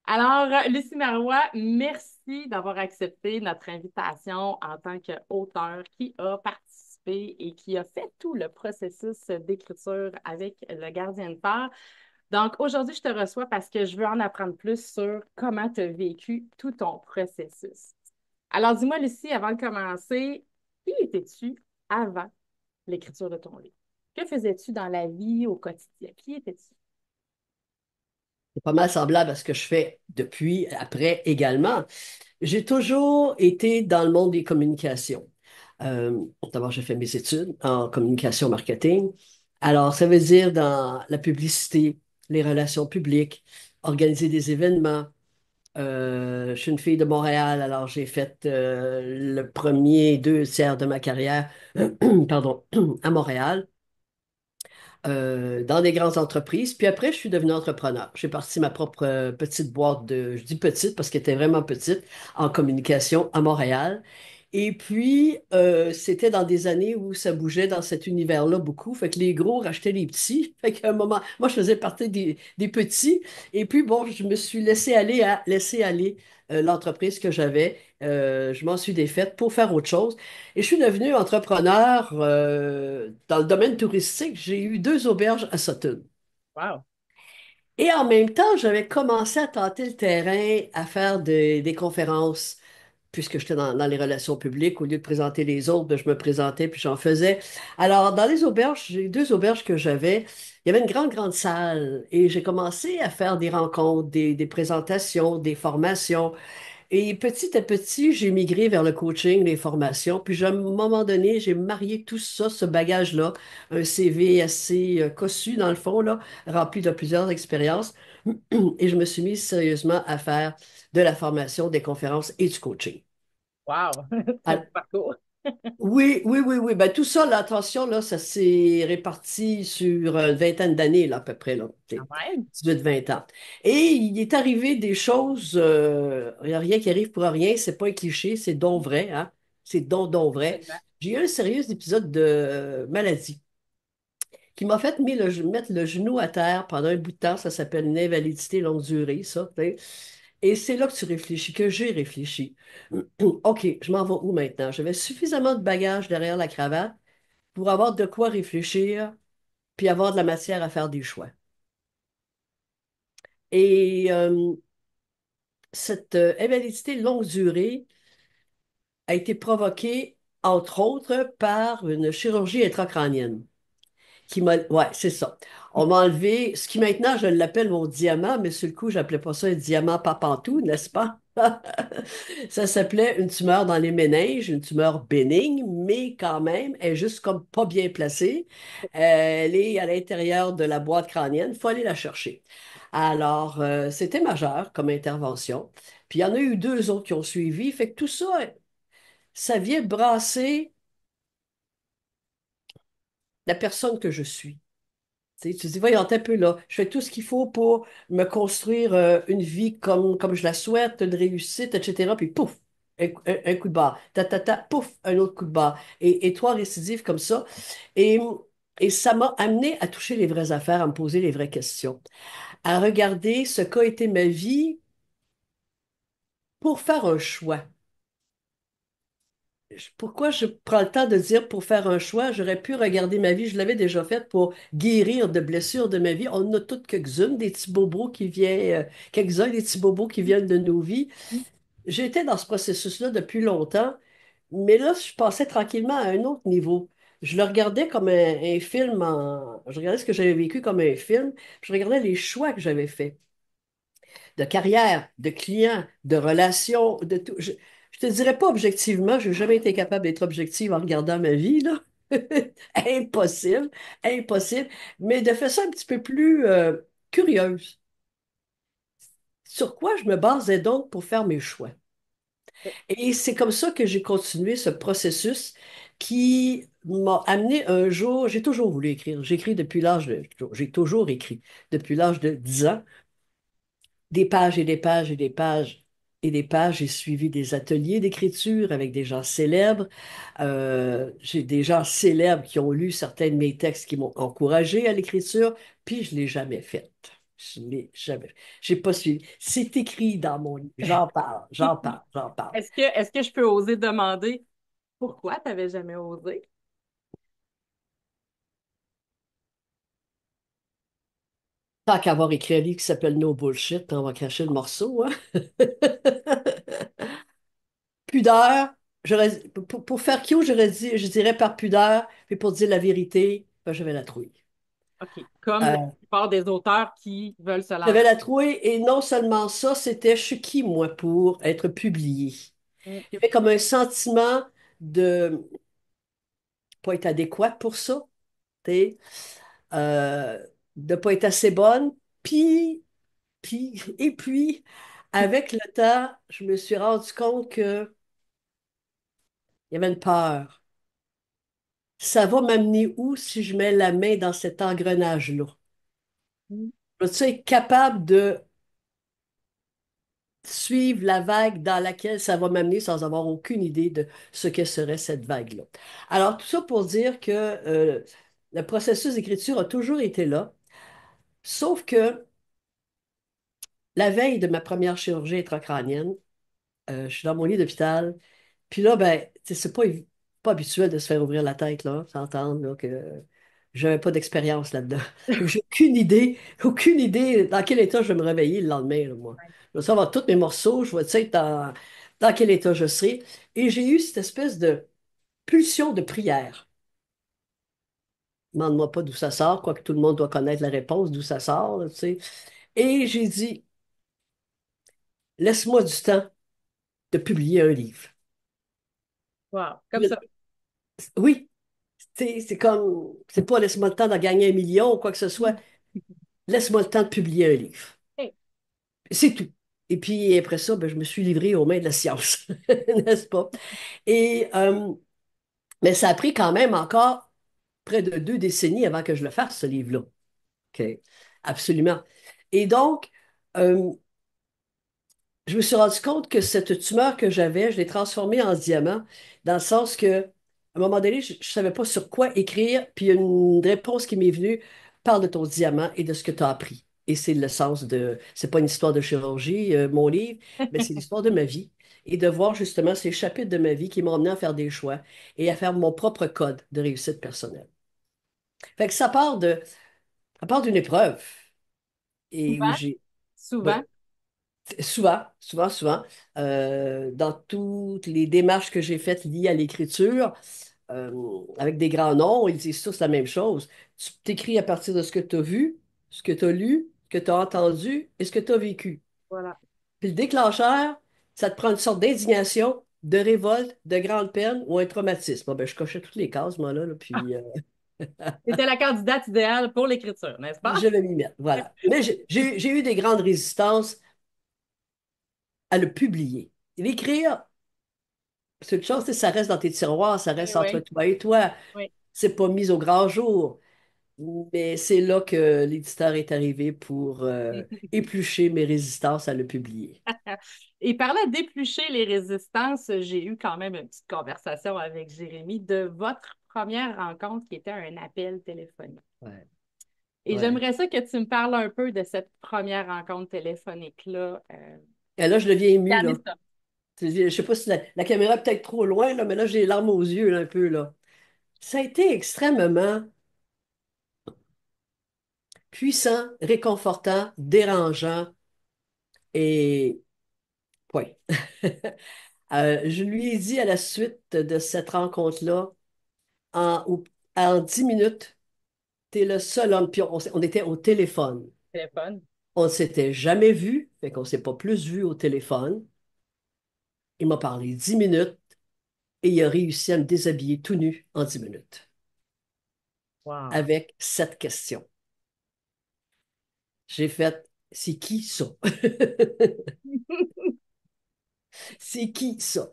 Alors, Lucie Marois, merci d'avoir accepté notre invitation en tant qu'auteur qui a participé et qui a fait tout le processus d'écriture avec le gardien de phare. Donc, aujourd'hui, je te reçois parce que je veux en apprendre plus sur comment tu as vécu tout ton processus. Alors, dis-moi, Lucie, avant de commencer, qui étais-tu avant l'écriture de ton livre? Que faisais-tu dans la vie au quotidien? Qui étais-tu? C'est pas mal semblable à ce que je fais depuis, après également. J'ai toujours été dans le monde des communications. D'abord, j'ai fait mes études en communication marketing. Alors, ça veut dire dans la publicité, les relations publiques, organiser des événements. Je suis une fille de Montréal, alors j'ai fait le premier deux tiers de ma carrière, pardon, à Montréal. Dans des grandes entreprises. Puis après, je suis devenue entrepreneur. J'ai parti ma propre petite boîte de, je dis petite parce qu'elle était vraiment petite, en communication à Montréal. Et puis, c'était dans des années où ça bougeait dans cet univers-là beaucoup. Fait que les gros rachetaient les petits. Fait qu'à un moment, moi, je faisais partie des petits. Et puis, bon, je me suis laissé aller à laisser aller l'entreprise que j'avais. Je m'en suis défaite pour faire autre chose. Et je suis devenu entrepreneur dans le domaine touristique. J'ai eu deux auberges à Sutton. Wow! Et en même temps, j'avais commencé à tenter le terrain, à faire des conférences, puisque j'étais dans les relations publiques. Au lieu de présenter les autres, ben, je me présentais puis j'en faisais. Alors, dans les auberges, j'ai deux auberges que j'avais. Il y avait une grande, grande salle et j'ai commencé à faire des rencontres, des présentations, des formations. Et petit à petit, j'ai migré vers le coaching, les formations. Puis, à un moment donné, j'ai marié tout ça, ce bagage-là, un CV assez cossu, dans le fond, là, rempli de plusieurs expériences. Et je me suis mise sérieusement à faire de la formation, des conférences et du coaching. Wow! Très beau parcours. Oui, oui, oui, oui. Ben, tout ça, là, attention, là, ça s'est réparti sur une vingtaine d'années, là, à peu près, là. Quand même. 18-20 ans. Et il est arrivé des choses, il n'y a rien qui arrive pour rien, c'est pas un cliché, c'est donc vrai, hein? C'est donc vrai. Absolument. J'ai eu un sérieux épisode de maladie qui m'a fait mettre le genou à terre pendant un bout de temps. Ça s'appelle une invalidité longue durée, ça. Tu sais. Et c'est là que tu réfléchis, que j'ai réfléchi. OK, je m'en vais où maintenant? J'avais suffisamment de bagages derrière la cravate pour avoir de quoi réfléchir, puis avoir de la matière à faire des choix. Et cette invalidité longue durée a été provoquée, entre autres, par une chirurgie intracrânienne. Ouais, c'est ça. On m'a enlevé, ce qui maintenant, je l'appelle mon diamant, mais sur le coup, j'appelais pas ça un diamant papantou, n'est-ce pas? Ça s'appelait une tumeur dans les méninges, une tumeur bénigne, mais quand même, elle est juste comme pas bien placée. Elle est à l'intérieur de la boîte crânienne, il faut aller la chercher. Alors, c'était majeur comme intervention. Puis il y en a eu deux autres qui ont suivi. Fait que tout ça, ça vient brasser la personne que je suis. Tu te dis, voyons, t'es un peu là. Je fais tout ce qu'il faut pour me construire une vie comme je la souhaite, une réussite, etc. Puis pouf, un coup de barre. Pouf, un autre coup de barre. Et trois récidives comme ça. Et, et ça m'a amené à toucher les vraies affaires, à me poser les vraies questions, à regarder ce qu'a été ma vie pour faire un choix. Pourquoi je prends le temps de dire pour faire un choix? J'aurais pu regarder ma vie, je l'avais déjà faite pour guérir de blessures de ma vie. On en a toutes quelques-unes, des petits bobos qui viennent, quelques-uns des petits bobos qui viennent de nos vies. J'étais dans ce processus-là depuis longtemps, mais là, je passais tranquillement à un autre niveau. Je le regardais comme un film je regardais ce que j'avais vécu comme un film, puis je regardais les choix que j'avais faits de carrière, de clients, de relations, de tout. Je te dirais pas objectivement, je n'ai jamais été capable d'être objective en regardant ma vie, là. Impossible, impossible. Mais de façon un petit peu plus curieuse. Sur quoi je me basais donc pour faire mes choix? Et c'est comme ça que j'ai continué ce processus qui m'a amené un jour, j'ai toujours voulu écrire. J'ai toujours écrit depuis l'âge de 10 ans. Des pages et des pages et des pages et des pages. J'ai suivi des ateliers d'écriture avec des gens célèbres. J'ai des gens célèbres qui ont lu certains de mes textes qui m'ont encouragé à l'écriture, puis je ne l'ai jamais faite. Je l'ai jamais. J'ai pas suivi. C'est écrit dans mon livre. J'en parle, j'en parle, j'en parle. Est-ce que je peux oser demander pourquoi tu n'avais jamais osé? Tant qu'avoir écrit un livre qui s'appelle No Bullshit, on va cracher le morceau, hein? Pudeur, pour faire cute, je dirais par pudeur, puis pour dire la vérité, ben, j'avais la trouille. OK. Comme la Euh, plupart des auteurs qui veulent se j'avais lancer. la trouille, et non seulement ça, c'était je suis qui, moi, pour être publié. Mm. J'avais comme un sentiment de pas être adéquate pour ça, tu sais, euh, de pas être assez bonne, et puis, avec le temps, je me suis rendu compte que il y avait une peur. Ça va m'amener où si je mets la main dans cet engrenage-là? Mm. Vas-tu être capable de suivre la vague dans laquelle ça va m'amener sans avoir aucune idée de ce que serait cette vague-là? Alors, tout ça pour dire que le processus d'écriture a toujours été là, sauf que la veille de ma première chirurgie intracrânienne, je suis dans mon lit d'hôpital. Puis là, ben, tu sais, pas habituel de se faire ouvrir la tête, là, s'entendre, là, que j'avais pas d'expérience là-dedans. Fait que j'ai aucune idée dans quel état je vais me réveiller le lendemain, là, moi. Je vais savoir tous mes morceaux, je vais tu sais, être dans quel état je serai. Et j'ai eu cette espèce de pulsion de prière. Demande-moi pas d'où ça sort, quoique tout le monde doit connaître la réponse d'où ça sort, là, tu sais. Et j'ai dit, laisse-moi du temps de publier un livre. Wow. Comme ça. Oui, c'est comme, c'est pas laisse-moi le temps de gagner 1 million ou quoi que ce soit. Mm. Laisse-moi le temps de publier un livre. Hey. C'est tout. Et puis après ça, ben, je me suis livré aux mains de la science, n'est-ce pas? Et, mais ça a pris quand même encore près de 2 décennies avant que je le fasse, ce livre-là. OK? Absolument. Et donc, euh, je me suis rendu compte que cette tumeur que j'avais, je l'ai transformée en diamant, dans le sens que, à un moment donné, je ne savais pas sur quoi écrire, puis il y a une réponse qui m'est venue, parle de ton diamant et de ce que tu as appris. Et c'est le sens de, c'est pas une histoire de chirurgie, mon livre, mais c'est l'histoire de ma vie. Et de voir justement ces chapitres de ma vie qui m'ont amené à faire des choix et à faire mon propre code de réussite personnelle. Fait que ça part d'une épreuve et où Souvent, j'ai, souvent. ouais, souvent, dans toutes les démarches que j'ai faites liées à l'écriture, avec des grands noms, ils disent tous la même chose. Tu t'écris à partir de ce que tu as vu, ce que tu as lu, ce que tu as entendu et ce que tu as vécu. Voilà. Puis le déclencheur, ça te prend une sorte d'indignation, de révolte, de grande peine ou un traumatisme. Bon, ben, je cochais toutes les cases, moi, là, Ah, puis c'était la candidate idéale pour l'écriture, n'est-ce pas? je vais m'y mettre. Voilà. Mais j'ai eu des grandes résistances à le publier. L'écrire, c'est une chose, tu sais, ça reste dans tes tiroirs, ça Oui, reste entre oui, toi et toi. oui. C'est pas mis au grand jour. Mais c'est là que l'éditeur est arrivé pour éplucher mes résistances à le publier. Et parlant d'éplucher les résistances, j'ai eu quand même une petite conversation avec Jérémy de votre première rencontre qui était un appel téléphonique. Ouais, Et ouais. j'aimerais ça que tu me parles un peu de cette première rencontre téléphonique-là. Et là, je deviens ému, Regardez là. ça. Je sais pas si la caméra est peut-être trop loin, là, mais là, j'ai les larmes aux yeux, là, un peu, là. Ça a été extrêmement puissant, réconfortant, dérangeant et point. Je lui ai dit à la suite de cette rencontre-là, en, en 10 minutes, t'es le seul homme, puis on était au téléphone. Téléphone. On ne s'était jamais vu, fait qu'on ne s'est pas plus vu au téléphone. Il m'a parlé 10 minutes et il a réussi à me déshabiller tout nu en 10 minutes Wow. avec cette question. J'ai fait, c'est qui ça? C'est qui ça?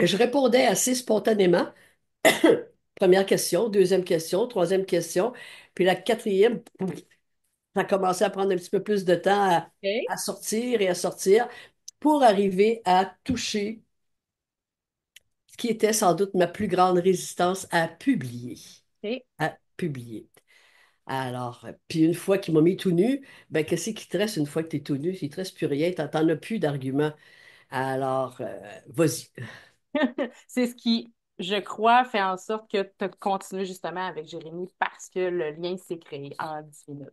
Je répondais assez spontanément. Première question, deuxième question, troisième question. Puis la quatrième, ça a commencé à prendre un petit peu plus de temps OK. à sortir et à sortir pour arriver à toucher ce qui était sans doute ma plus grande résistance à publier. OK. À publier. Alors, puis une fois qu'il m'a mis tout nu, ben qu'est-ce qui te reste une fois que tu es tout nu? Il te reste plus rien, t'en as plus d'arguments. Alors, vas-y. C'est ce qui, je crois, fait en sorte que tu as continué justement avec Jérémy parce que le lien s'est créé en 10 minutes.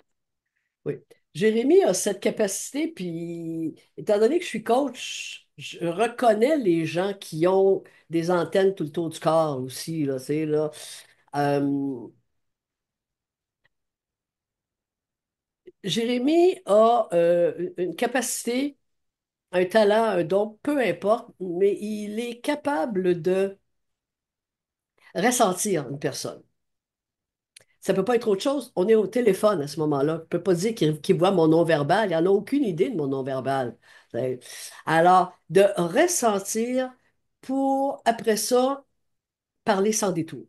Oui. Jérémy a cette capacité, puis étant donné que je suis coach, je reconnais les gens qui ont des antennes tout le tour du corps aussi, là, tu sais, là. Euh, Jérémy a une capacité, un talent, un don, peu importe, mais il est capable de ressentir une personne. Ça peut pas être autre chose. On est au téléphone à ce moment-là. Je ne peux pas dire qu'il voit mon non-verbal. Il n'en a aucune idée de mon non-verbal. C'est- Alors, de ressentir pour, après ça, parler sans détour.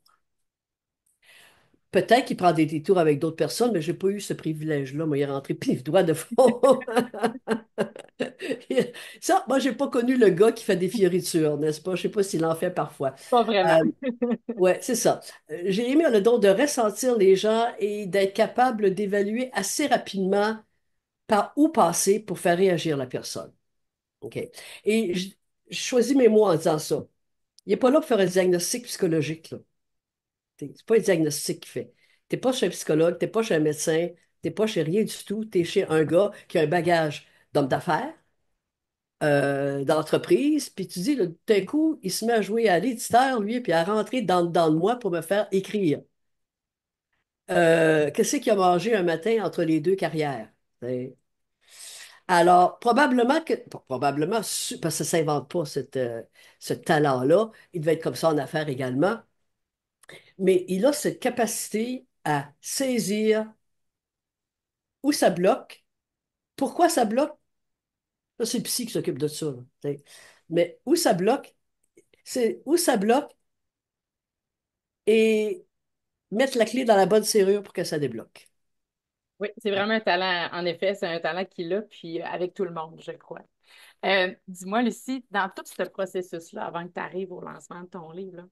Peut-être qu'il prend des détours avec d'autres personnes, mais je n'ai pas eu ce privilège-là. Moi, il est rentré pif, droit de fond. Ça, moi, j'ai pas connu le gars qui fait des fioritures, n'est-ce pas? Je sais pas s'il en fait parfois. Pas vraiment. Euh, ouais, c'est ça. J'ai aimé le don de ressentir les gens et d'être capable d'évaluer assez rapidement par où passer pour faire réagir la personne. OK? Et je choisis mes mots en disant ça. Il n'est pas là pour faire un diagnostic psychologique, là. C'est pas un diagnostic qu'il fait. T'es pas chez un psychologue, t'es pas chez un médecin, t'es pas chez rien du tout. T'es chez un gars qui a un bagage d'homme d'affaires, d'entreprise, puis tu dis, là, d'un coup, il se met à jouer à l'éditeur, lui, puis à rentrer dans le moi pour me faire écrire. Qu'est-ce qu'il a mangé un matin entre les deux carrières? T'sais. Alors, probablement que, probablement, parce que ça ne s'invente pas, ce talent-là, il devait être comme ça en affaires également, mais il a cette capacité à saisir où ça bloque, pourquoi ça bloque. Ça, c'est le psy qui s'occupe de ça, là, t'sais. Mais où ça bloque, c'est où ça bloque et mettre la clé dans la bonne serrure pour que ça débloque. Oui, c'est vraiment un talent. En effet, c'est un talent qu'il a, puis avec tout le monde, je crois. Dis-moi, Lucie, dans tout ce processus-là, avant que tu arrives au lancement de ton livre, là,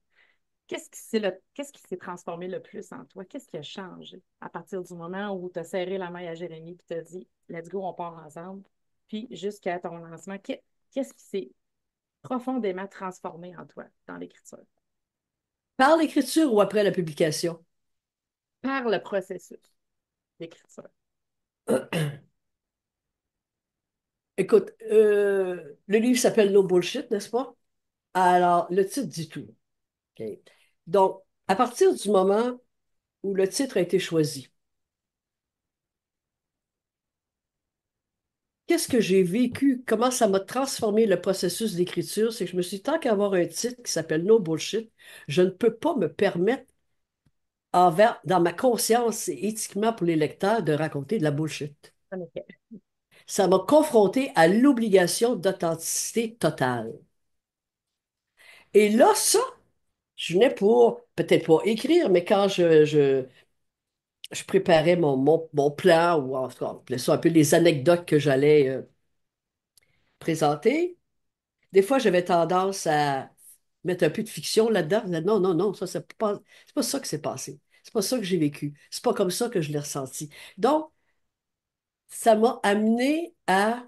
qu'est-ce qui s'est transformé le plus en toi? Qu'est-ce qui a changé à partir du moment où tu as serré la main à Jérémy et tu as dit, let's go, on part ensemble, puis jusqu'à ton lancement, qu'est-ce qui s'est profondément transformé en toi dans l'écriture? Par l'écriture ou après la publication? Par le processus d'écriture. Écoute, le livre s'appelle No Bullshit, n'est-ce pas? Alors, le titre dit tout. OK? Donc, à partir du moment où le titre a été choisi, qu'est-ce que j'ai vécu? Comment ça m'a transformé le processus d'écriture? C'est que je me suis dit, tant qu'à avoir un titre qui s'appelle No Bullshit, je ne peux pas me permettre, dans ma conscience et éthiquement pour les lecteurs, de raconter de la bullshit. En effet. Ça m'a confronté à l'obligation d'authenticité totale. Et là, ça, je venais pour, peut-être pas écrire, mais quand je préparais mon plan, ou en tout cas, on appelait ça un peu les anecdotes que j'allais présenter, des fois, j'avais tendance à mettre un peu de fiction là-dedans. Je disais, non, non, non, ça, c'est pas ça qui s'est passé. C'est pas ça que j'ai vécu. C'est pas comme ça que je l'ai ressenti. Donc, ça m'a amené à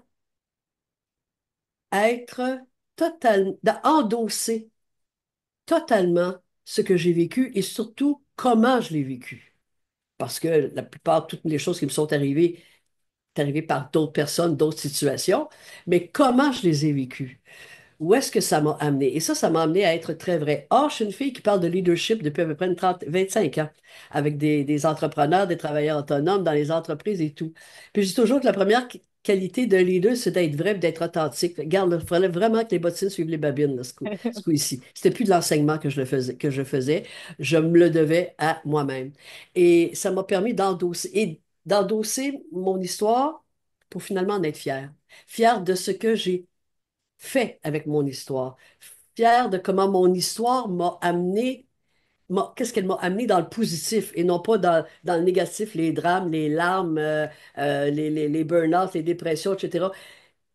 être endosser totalement ce que j'ai vécu et surtout comment je l'ai vécu. Parce que la plupart, toutes les choses qui me sont arrivées, c'est arrivé par d'autres personnes, d'autres situations, mais comment je les ai vécues? Où est-ce que ça m'a amené? Et ça m'a amené à être très vrai. Or, je suis une fille qui parle de leadership depuis à peu près 25 ans, avec des entrepreneurs, des travailleurs autonomes dans les entreprises et tout. Puis je dis toujours que la première qualité d'un leader, c'est d'être vrai, et d'être authentique. Regarde, il fallait vraiment que les bottines suivent les babines, là, ce coup-ci. C'était plus de l'enseignement que je faisais. Je me le devais à moi-même. Et ça m'a permis d'endosser mon histoire pour finalement en être fier. Fier de ce que j'ai fait avec mon histoire. Fière de comment mon histoire m'a amené, qu'est-ce qu'elle m'a amené dans le positif et non pas dans le négatif, les drames, les larmes, les burn-out, les dépressions, etc.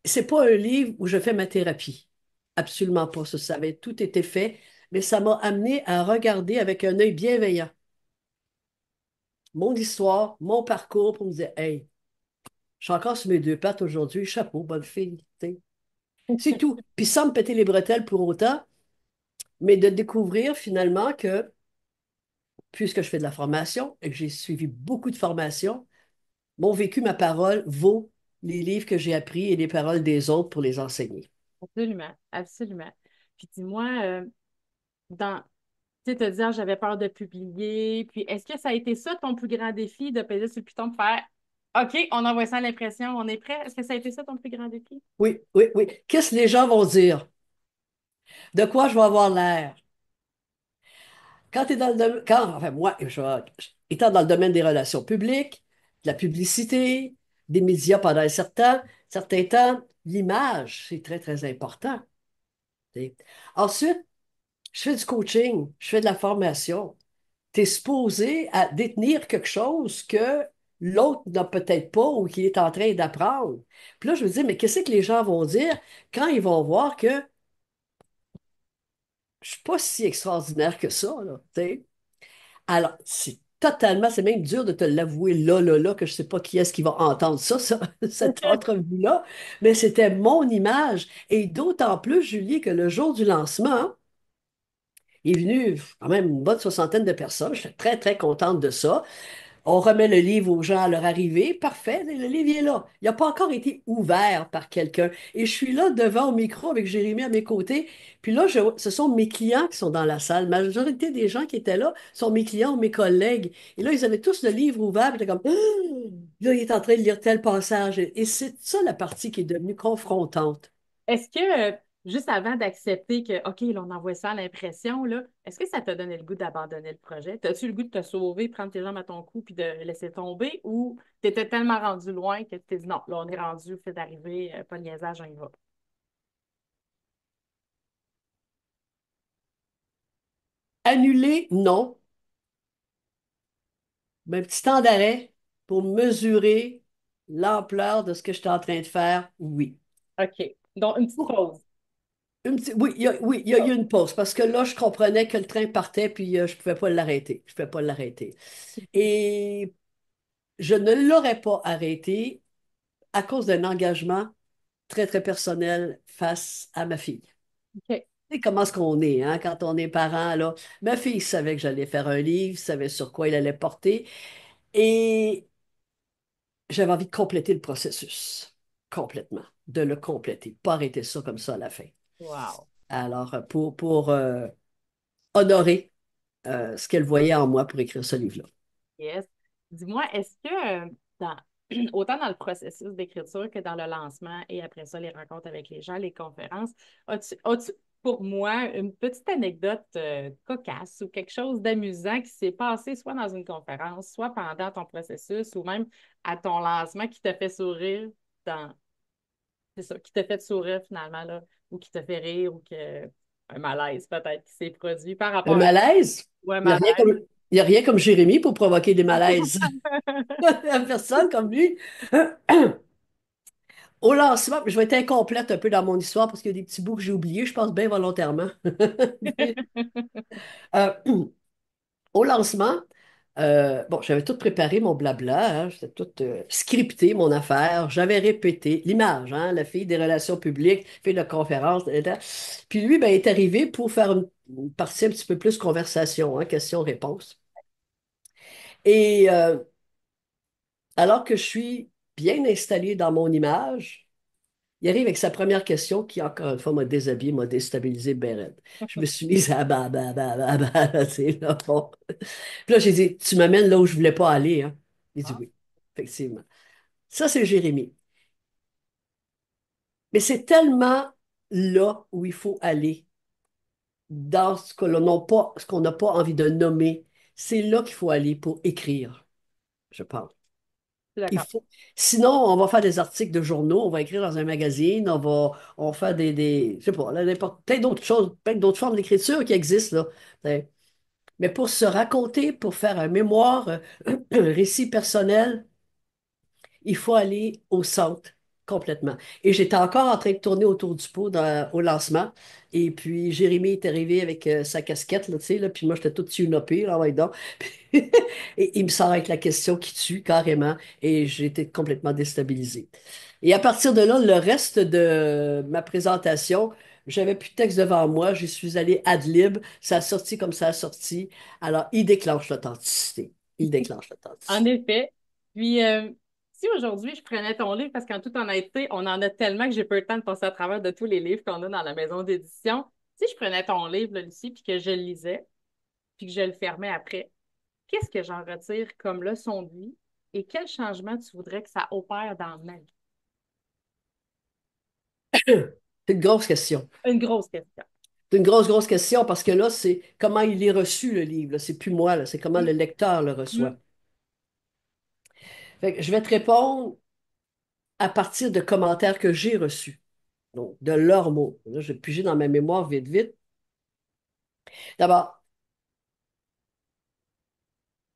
C'est pas un livre où je fais ma thérapie. Absolument pas. Ça avait tout été fait, mais ça m'a amené à regarder avec un œil bienveillant mon histoire, mon parcours pour me dire, hey, je suis encore sur mes deux pattes aujourd'hui, chapeau, bonne fille. Tu sais. C'est tout. Puis sans me péter les bretelles pour autant, mais de découvrir finalement que, puisque je fais de la formation et que j'ai suivi beaucoup de formations, mon vécu, ma parole vaut les livres que j'ai appris et les paroles des autres pour les enseigner. Absolument, absolument. Puis dis-moi, dans, tu sais, te dire, j'avais peur de publier, puis est-ce que ça a été ça ton plus grand défi de peser sur le piton pour faire, OK, on envoie ça à l'impression, on est prêt? Est-ce que ça a été ça ton plus grand défi? Oui, oui, oui. Qu'est-ce que les gens vont dire? De quoi je vais avoir l'air? Quand tu es dans le domaine, enfin moi, étant dans le domaine des relations publiques, de la publicité, des médias pendant certains temps, l'image, c'est très, très important. Tu sais. Ensuite, je fais du coaching, je fais de la formation. Tu es supposé à détenir quelque chose que l'autre n'a peut-être pas ou qu'il est en train d'apprendre. Puis là, je me dis, mais qu'est-ce que les gens vont dire quand ils vont voir que je suis pas si extraordinaire que ça, là, tu sais? Alors, c'est même dur de te l'avouer là, que je sais pas qui est-ce qui va entendre ça, cette entrevue-là, mais c'était mon image. Et d'autant plus, Julie, que le jour du lancement, il est venu quand même une bonne soixantaine de personnes. J'étais très, très contente de ça. On remet le livre aux gens à leur arrivée. Parfait, le livre est là. Il n'a pas encore été ouvert par quelqu'un. Et je suis là devant au micro avec Jérémy à mes côtés. Puis là, ce sont mes clients qui sont dans la salle. La majorité des gens qui étaient là sont mes clients ou mes collègues. Et là, ils avaient tous le livre ouvert. Puis j'étais comme, ah! Là, il est en train de lire tel passage. Et c'est ça la partie qui est devenue confrontante. Est-ce que, juste avant d'accepter que, OK, là, on envoie ça à l'impression, là, est-ce que ça t'a donné le goût d'abandonner le projet? T'as-tu le goût de te sauver, prendre tes jambes à ton cou puis de laisser tomber ou t'étais tellement rendu loin que tu t'es dit non, là, on est rendu, fait d'arriver, pas de niaisage, on y va. Annuler, non. Mais un petit temps d'arrêt pour mesurer l'ampleur de ce que j'étais en train de faire, oui. OK. Donc, une petite pause. Oui, il y a eu une pause parce que là, je comprenais que le train partait puis je ne pouvais pas l'arrêter. Je ne pouvais pas l'arrêter. Et je ne l'aurais pas arrêté à cause d'un engagement très, très personnel face à ma fille. OK. Tu sais comment est-ce qu'on est, hein, quand on est parent, là. Ma fille savait que j'allais faire un livre, savait sur quoi il allait porter et j'avais envie de compléter le processus complètement, de le compléter, pas arrêter ça comme ça à la fin. Wow. Alors, pour honorer ce qu'elle voyait en moi pour écrire ce livre-là. Yes. Dis-moi, est-ce que dans, autant dans le processus d'écriture que dans le lancement et après ça, les rencontres avec les gens, les conférences, as-tu pour moi une petite anecdote cocasse ou quelque chose d'amusant qui s'est passé soit dans une conférence, soit pendant ton processus ou même à ton lancement qui t'a fait sourire dans, c'est ça, qui t'a fait sourire finalement là, ou qui t'a fait rire ou que un malaise peut-être qui s'est produit par Un rapport à malaise, ou un il n'y a rien malaise. comme, il y a rien comme Jérémy pour provoquer des malaises. Il n'y a personne comme lui. Au lancement, je vais être incomplète un peu dans mon histoire parce qu'il y a des petits bouts que j'ai oubliés, je pense bien volontairement. Euh, au lancement, bon, j'avais tout préparé, mon blabla, hein, j'étais tout scripté, mon affaire. J'avais répété l'image, hein, la fille des relations publiques, fille de conférence, etc. Puis lui, ben, est arrivé pour faire une partie un petit peu plus conversation, hein, question-réponse. Et alors que je suis bien installé dans mon image, il arrive avec sa première question qui, encore une fois, m'a déshabillé, m'a déstabilisé ben raide. Je me suis mise à tu sais, là, bon. Puis là, j'ai dit, tu m'amènes là où je voulais pas aller, hein. Il dit oui, effectivement. Ça, c'est Jérémie. Mais c'est tellement là où il faut aller, dans ce qu'on n'a pas envie de nommer. C'est là qu'il faut aller pour écrire, je pense. Je suis Il d'accord. faut... Sinon, on va faire des articles de journaux, on va écrire dans un magazine, on va faire je sais pas, là, plein d'autres choses, plein d'autres formes d'écriture qui existent, là. Ouais. Mais pour se raconter, pour faire un mémoire, un récit personnel, il faut aller au centre. Complètement. Et j'étais encore en train de tourner autour du pot au lancement. Et puis, Jérémy est arrivé avec sa casquette, là, tu sais, là, puis moi, j'étais toute tunopée, là, ouais, donc. Et il me sort avec la question qui tue carrément. Et j'ai été complètement déstabilisé. Et à partir de là, le reste de ma présentation, j'avais plus de texte devant moi. Je suis allé ad lib. Ça a sorti comme ça a sorti. Alors, il déclenche l'authenticité. Il déclenche En l'authenticité. effet. Puis, si aujourd'hui je prenais ton livre, parce qu'en toute honnêteté, on en a tellement que j'ai pas eu le temps de passer à travers de tous les livres qu'on a dans la maison d'édition. Si je prenais ton livre, là, Lucie, puis que je le lisais, puis que je le fermais après, qu'est-ce que j'en retire comme leçon de vie et quel changement tu voudrais que ça opère dans ma vie? C'est une grosse question. Une grosse question. C'est une grosse, grosse question parce que là, c'est comment il est reçu, le livre, là. C'est plus moi, là. C'est comment Mm, le lecteur le mm. reçoit. Fait que je vais te répondre à partir de commentaires que j'ai reçus, donc de leurs mots. Là, je vais piger dans ma mémoire vite, vite. D'abord,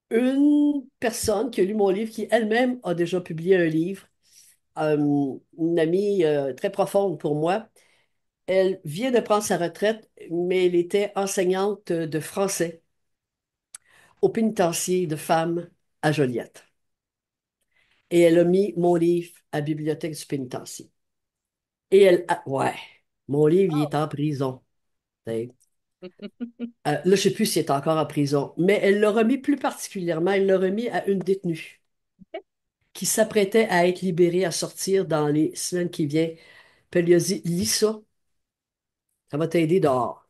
une personne qui a lu mon livre, qui elle-même a déjà publié un livre, une amie très profonde pour moi, elle vient de prendre sa retraite, mais elle était enseignante de français au pénitencier de femmes à Joliette. Et elle a mis mon livre à la bibliothèque du pénitencier. Et ouais, mon livre, il est en prison. T'sais. Là, je ne sais plus s'il est encore en prison, mais elle l'a remis plus particulièrement, elle l'a remis à une détenue qui s'apprêtait à être libérée, à sortir dans les semaines qui viennent. Puis elle lui a dit, lis ça, ça va t'aider dehors.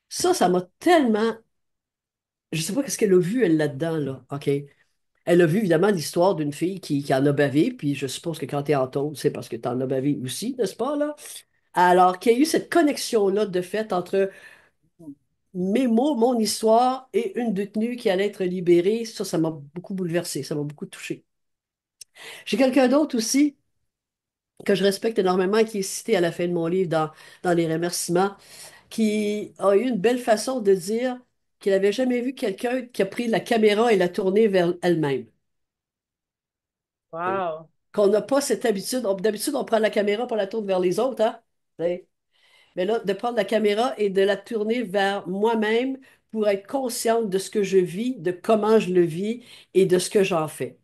Ça m'a tellement... Je ne sais pas qu'est-ce qu'elle a vu, elle, là-dedans, là. OK. Elle a vu, évidemment, l'histoire d'une fille qui en a bavé, puis je suppose que quand tu es en tôle, c'est parce que tu en as bavé aussi, n'est-ce pas, là? Alors, qu'il y a eu cette connexion-là de fait entre mes mots, mon histoire et une détenue qui allait être libérée, ça m'a beaucoup bouleversé, ça m'a beaucoup touché. J'ai quelqu'un d'autre aussi que je respecte énormément et qui est cité à la fin de mon livre dans les remerciements, qui a eu une belle façon de dire qu'il n'avait jamais vu quelqu'un qui a pris la caméra et l'a tournée vers elle-même. Hein. Wow. Qu'on n'a pas cette habitude. D'habitude, on prend la caméra pour la tourner vers les autres, hein? Hein. Mais là, de prendre la caméra et de la tourner vers moi-même pour être consciente de ce que je vis, de comment je le vis et de ce que j'en fais.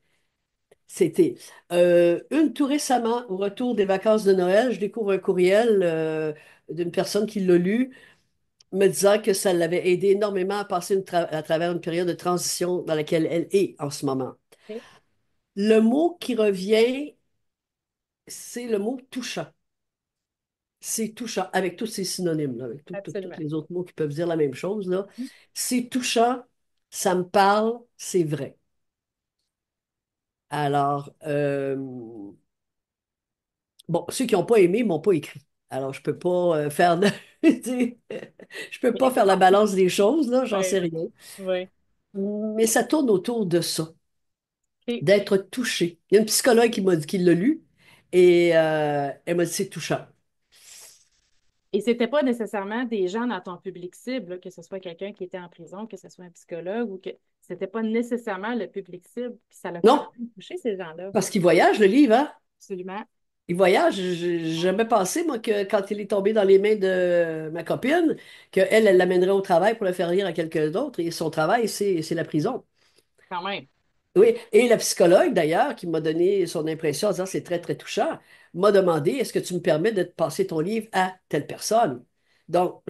C'était une tout récemment, au retour des vacances de Noël, je découvre un courriel d'une personne qui l'a lu, me disant que ça l'avait aidé énormément à passer à travers une période de transition dans laquelle elle est en ce moment. OK. Le mot qui revient, c'est le mot touchant. C'est touchant, avec tous ces synonymes, là, avec tous Absolument. les autres mots qui peuvent dire la même chose, là. C'est touchant, ça me parle, c'est vrai. Alors, bon, ceux qui n'ont pas aimé m'ont pas écrit. Alors, je peux pas faire tu sais, je peux pas Mais faire la balance des choses, là, j'en sais ouais, rien. ouais. Mais ça tourne autour de ça, OK. d'être touché. Il y a une psychologue qui m'a dit qu'il l'a lu et elle m'a dit c'est touchant. Et c'était pas nécessairement des gens dans ton public cible, là, que ce soit quelqu'un qui était en prison, que ce soit un psychologue ou que c'était pas nécessairement le public cible, puis ça l'a quand Non, même touché ces gens-là. parce qu'il voyage, le livre, hein? Absolument. Il voyage. J'ai jamais pensé, moi, que quand il est tombé dans les mains de ma copine, qu'elle, elle l'amènerait au travail pour le faire lire à quelqu'un d'autre. Et son travail, c'est la prison. Quand même. Oui, et la psychologue, d'ailleurs, qui m'a donné son impression en disant c'est très, très touchant, m'a demandé est-ce que tu me permets de te passer ton livre à telle personne? Donc,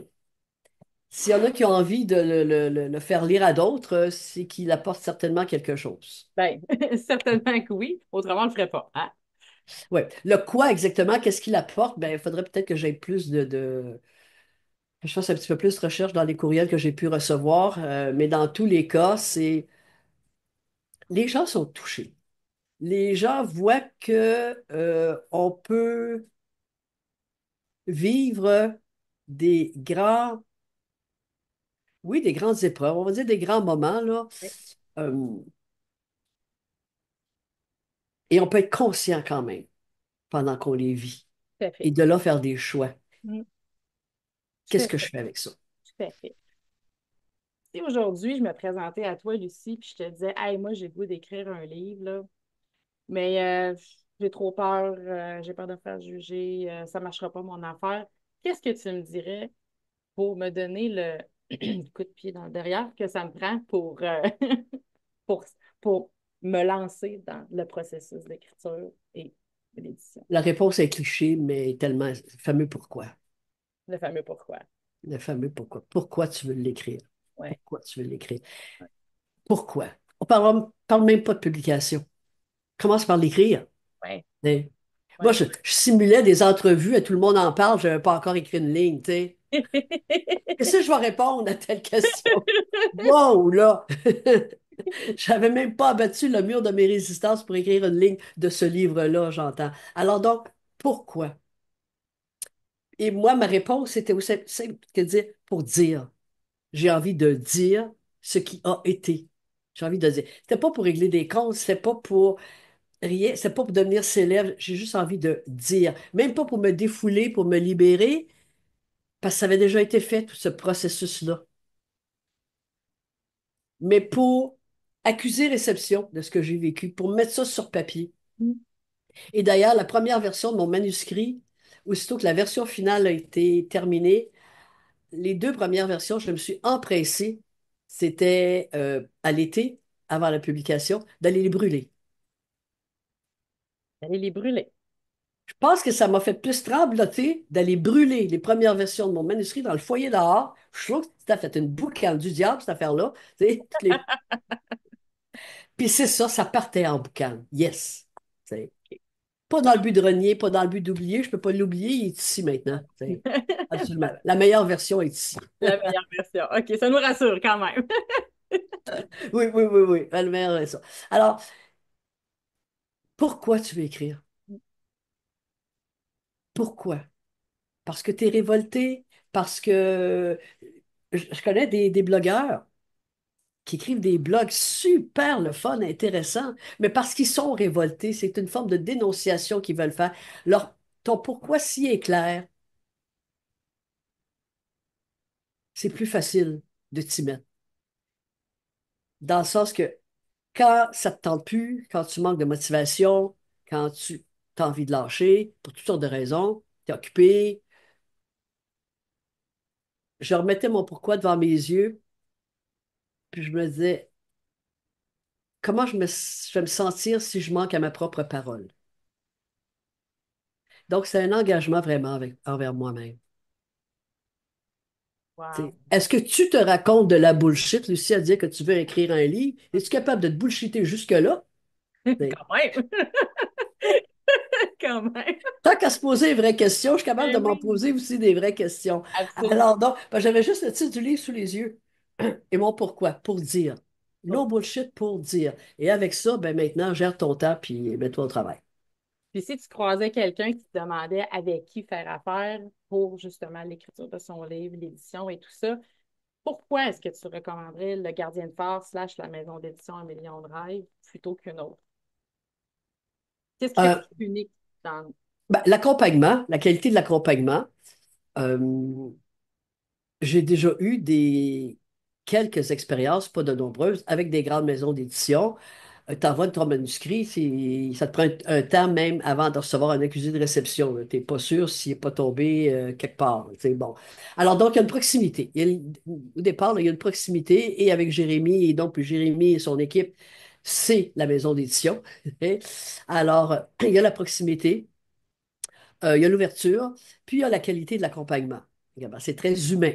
s'il y en a qui ont envie de le faire lire à d'autres, c'est qu'il apporte certainement quelque chose. Ben, certainement que oui. Autrement, on le ferait pas. Hein? Oui. Le quoi exactement, qu'est-ce qu'il apporte? Ben, il faudrait peut-être que j'aie plus que je fasse un petit peu plus de recherche dans les courriels que j'ai pu recevoir, mais dans tous les cas, c'est les gens sont touchés. Les gens voient que on peut vivre des grands, oui, des grandes épreuves, on va dire des grands moments, là, Oui, euh, et on peut être conscient quand même pendant qu'on les vit, tout à et fait. de là faire des choix. Mm, tout Qu'est-ce à que fait. je fais avec ça? Tout à fait. Si aujourd'hui, je me présentais à toi, Lucie, puis je te disais, hey, moi, j'ai le goût d'écrire un livre, là, mais j'ai trop peur, j'ai peur de me faire juger, ça ne marchera pas mon affaire. Qu'est-ce que tu me dirais pour me donner le coup de pied dans le derrière que ça me prend pour, pour me lancer dans le processus d'écriture et d'édition? La réponse est cliché, mais tellement fameux pourquoi. Le fameux pourquoi. Le fameux pourquoi. Pourquoi tu veux l'écrire? Ouais, Pourquoi tu veux l'écrire? Pourquoi? On parle même pas de publication. Commence par l'écrire. ouais, Hein. Moi, ouais. je simulais des entrevues et tout le monde en parle, je n'avais pas encore écrit une ligne, tu sais. Qu'est-ce que je vais répondre à telle question? Wow, là! J'avais même pas abattu le mur de mes résistances pour écrire une ligne de ce livre-là, j'entends. Alors donc, pourquoi? Et moi, ma réponse, c'était aussi simple que de dire pour dire. J'ai envie de dire ce qui a été. J'ai envie de dire. C'était pas pour régler des comptes, c'était pas pour rien, c'était pas pour devenir célèbre. J'ai juste envie de dire. Même pas pour me défouler, pour me libérer, parce que ça avait déjà été fait, tout ce processus-là. Mais pour accuser réception de ce que j'ai vécu, pour mettre ça sur papier. Et d'ailleurs, la première version de mon manuscrit, aussitôt que la version finale a été terminée, les deux premières versions, je me suis empressée, c'était à l'été, avant la publication, d'aller les brûler. Allez les brûler. Je pense que ça m'a fait plus trembloter d'aller brûler les premières versions de mon manuscrit dans le foyer dehors. Je trouve que ça a fait une boucane du diable, cette affaire-là. Tu sais, puis c'est ça, ça partait en boucane. Yes. Tu sais. Pas dans le but de renier, pas dans le but d'oublier. Je peux pas l'oublier, il est ici maintenant. Tu sais. Absolument. La meilleure version est ici. La meilleure version. OK, ça nous rassure quand même. Oui, oui, oui, oui. La meilleure version. Alors, pourquoi tu veux écrire? Pourquoi? Parce que tu es révolté, parce que je connais des blogueurs qui écrivent des blogs super le fun, intéressants, mais parce qu'ils sont révoltés, c'est une forme de dénonciation qu'ils veulent faire. Ton pourquoi si est clair, c'est plus facile de t'y mettre. Dans le sens que quand ça te tente plus, quand tu manques de motivation, quand tu as envie de lâcher, pour toutes sortes de raisons, tu es occupé, je remettais mon pourquoi devant mes yeux, puis je me disais, comment je vais me sentir si je manque à ma propre parole? Donc, c'est un engagement vraiment envers moi-même. Wow. T'sais, est-ce que tu te racontes de la bullshit, Lucie, à dire que tu veux écrire un livre? Es-tu capable de te bullshiter jusque-là? T'sais, Quand même. Quand même. tant qu'à se poser des vraies questions, je suis capable de Ben m'en oui. poser aussi des vraies questions. Absolument. Alors donc, ben, j'avais juste le titre du livre sous les yeux. Et mon pourquoi? Pour dire. No bullshit pour dire. Et avec ça, ben maintenant, gère ton temps puis mets-toi au travail. Puis si tu croisais quelqu'un qui te demandait avec qui faire affaire pour justement l'écriture de son livre, l'édition et tout ça, pourquoi est-ce que tu recommanderais le Gardien de phare slash la maison d'édition Un million de rêves plutôt qu'une autre? Qu'est-ce qui fait que Euh, c'est unique dans... ben, l'accompagnement, la qualité de l'accompagnement. euh, J'ai déjà eu quelques expériences, pas de nombreuses, avec des grandes maisons d'édition. T'envoies ton manuscrit, ça te prend un temps même avant de recevoir un accusé de réception. Tu n'es pas sûr s'il n'est pas tombé quelque part. C'est bon. Alors, donc, il y a une proximité. Au départ, là, il y a une proximité, et avec Jérémy, et donc Jérémy et son équipe, c'est la maison d'édition. Alors, il y a la proximité. Il y a l'ouverture, puis il y a la qualité de l'accompagnement. Regarde, c'est très humain.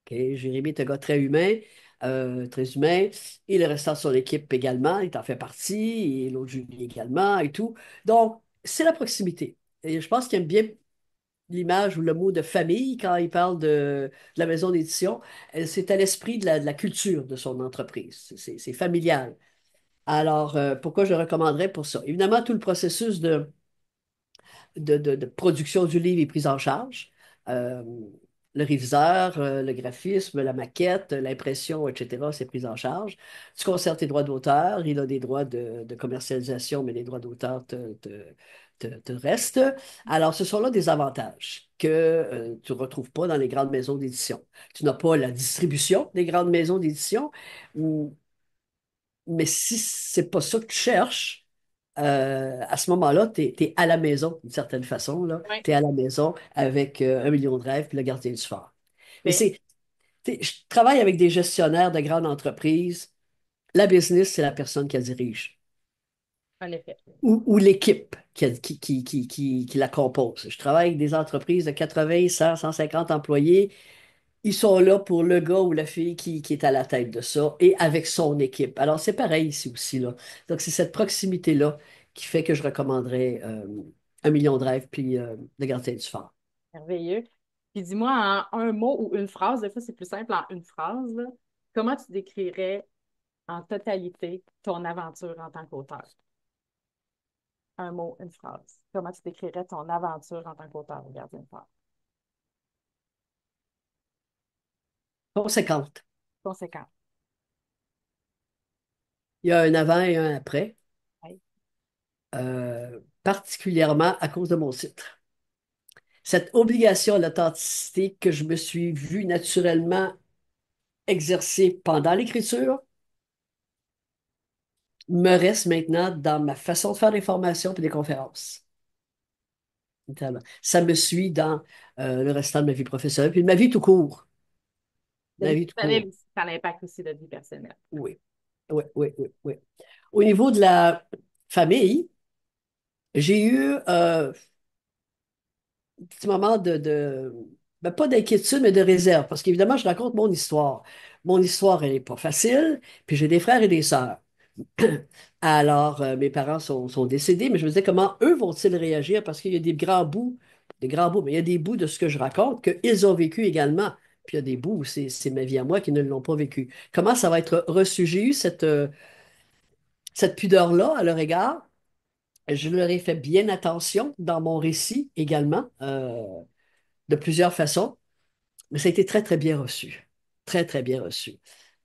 OK? Jérémy est un gars très humain, très humain. Et le restant de son équipe également, il en fait partie, et l'autre Julie également, et tout. Donc, c'est la proximité. Et je pense qu'il aime bien l'image ou le mot de famille quand il parle de la maison d'édition. C'est à l'esprit de la culture de son entreprise. C'est familial. Alors, pourquoi je recommanderais pour ça? Évidemment, tout le processus de production du livre est prise en charge. Euh, le réviseur, le graphisme, la maquette, l'impression, etc., c'est pris en charge. Tu conserves tes droits d'auteur, il a des droits de commercialisation, mais les droits d'auteur te restent. Alors, ce sont là des avantages que tu ne retrouves pas dans les grandes maisons d'édition. Tu n'as pas la distribution des grandes maisons d'édition, mais si c'est pas ça que tu cherches, à ce moment-là, tu es, à la maison, d'une certaine façon, là. Oui. Tu es à la maison avec un million de rêves puis le gardien du phare. Mais je travaille avec des gestionnaires de grandes entreprises. La business, c'est la personne qui la dirige En effet. ou l'équipe qui la compose. Je travaille avec des entreprises de 80, 100, 150 employés. Ils sont là pour le gars ou la fille qui est à la tête de ça et avec son équipe. Alors, c'est pareil ici aussi, là. Donc, c'est cette proximité-là qui fait que je recommanderais un million de rêves puis le gardien du phare. Merveilleux. Puis dis-moi en un mot ou une phrase, des fois c'est plus simple en une phrase, là. Comment tu décrirais en totalité ton aventure en tant qu'auteur? Un mot, une phrase. Comment tu décrirais ton aventure en tant qu'auteur, gardien de phare? Conséquente. Conséquent. Il y a un avant et un après, Oui. particulièrement à cause de mon titre. Cette obligation à l'authenticité que je me suis vu naturellement exercer pendant l'écriture me reste maintenant dans ma façon de faire des formations et des conférences. Littéralement. Ça me suit dans le restant de ma vie professionnelle, puis de ma vie tout court. De Ma vie vie tout personnelle court. aussi, ça a l'impact aussi de vie personnelle. Oui. Oui, oui, oui, oui. Au niveau de la famille, j'ai eu un petit moment ben, pas d'inquiétude, mais de réserve, parce qu'évidemment, je raconte mon histoire. Mon histoire, elle n'est pas facile, puis j'ai des frères et des sœurs. Alors, mes parents sont décédés, mais je me disais comment eux vont-ils réagir parce qu'il y a des grands bouts, mais il y a des bouts de ce que je raconte qu'ils ont vécu également. Puis il y a des bouts où c'est ma vie à moi qui ne l'ont pas vécu. Comment ça va être reçu? J'ai eu cette pudeur-là à leur égard. Je leur ai fait bien attention dans mon récit également, de plusieurs façons, mais ça a été très, très bien reçu. Très, très bien reçu.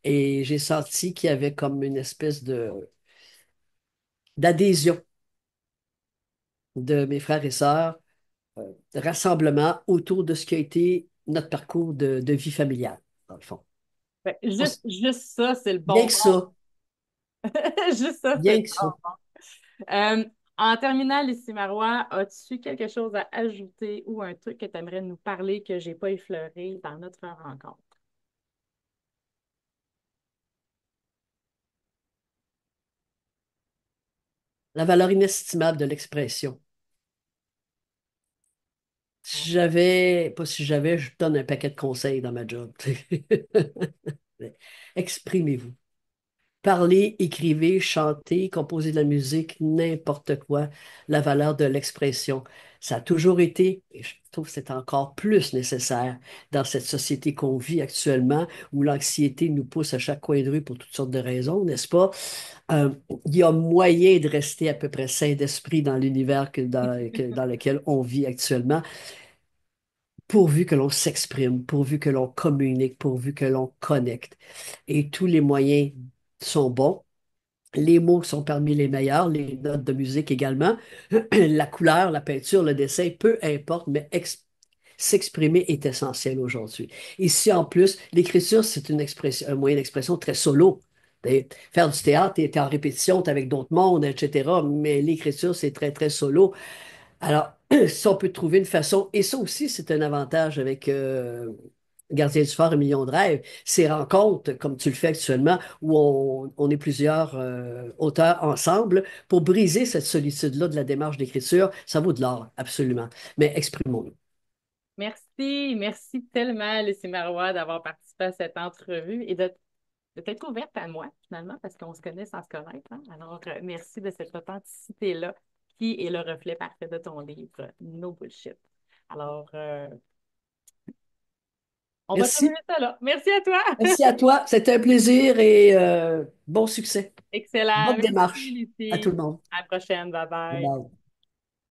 Et j'ai senti qu'il y avait comme une espèce d'adhésion de mes frères et sœurs, rassemblement autour de ce qui a été notre parcours de vie familiale, dans le fond. Fait que On juste ça, c'est le Bien bon que ça, juste ça, c'est le bien que ça. bon. Euh, En terminant, Lucie Marois, as-tu quelque chose à ajouter ou un truc que tu aimerais nous parler que j'ai pas effleuré dans notre rencontre? La valeur inestimable de l'expression. Si j'avais, pas si j'avais, je donne un paquet de conseils dans ma job. Exprimez-vous. Parlez, écrivez, chantez, composez de la musique, n'importe quoi, la valeur de l'expression. Ça a toujours été, et je trouve que c'est encore plus nécessaire dans cette société qu'on vit actuellement, où l'anxiété nous pousse à chaque coin de rue pour toutes sortes de raisons, n'est-ce pas? Euh, il y a moyen de rester à peu près sain d'esprit dans l'univers dans lequel on vit actuellement, pourvu que l'on s'exprime, pourvu que l'on communique, pourvu que l'on connecte. Et tous les moyens sont bons. Les mots sont parmi les meilleurs, les notes de musique également. La couleur, la peinture, le dessin, peu importe, mais s'exprimer est essentiel aujourd'hui. Ici, en plus, l'écriture, c'est une expression, un moyen d'expression très solo. Faire du théâtre, tu es en répétition, tu es avec d'autres mondes, etc. Mais l'écriture, c'est très, très solo. Alors, si on peut trouver une façon, et ça aussi, c'est un avantage avec Gardien du Phare et Million de rêves, ces rencontres, comme tu le fais actuellement, où on est plusieurs auteurs ensemble, pour briser cette solitude-là de la démarche d'écriture, ça vaut de l'or, absolument. Mais exprimons-nous. Merci, merci tellement, Lucie Marois, d'avoir participé à cette entrevue et de t'être ouverte à moi, finalement, parce qu'on se connaît sans se connaître, hein. Alors, merci de cette authenticité-là qui est le reflet parfait de ton livre, No Bullshit. Alors, on va terminer Merci. ça là. Merci à toi. Merci à toi. C'était un plaisir et bon succès. Excellent. Bonne Merci, démarche à tout Lucie. le monde. À la prochaine. Bye Bye bye. bye.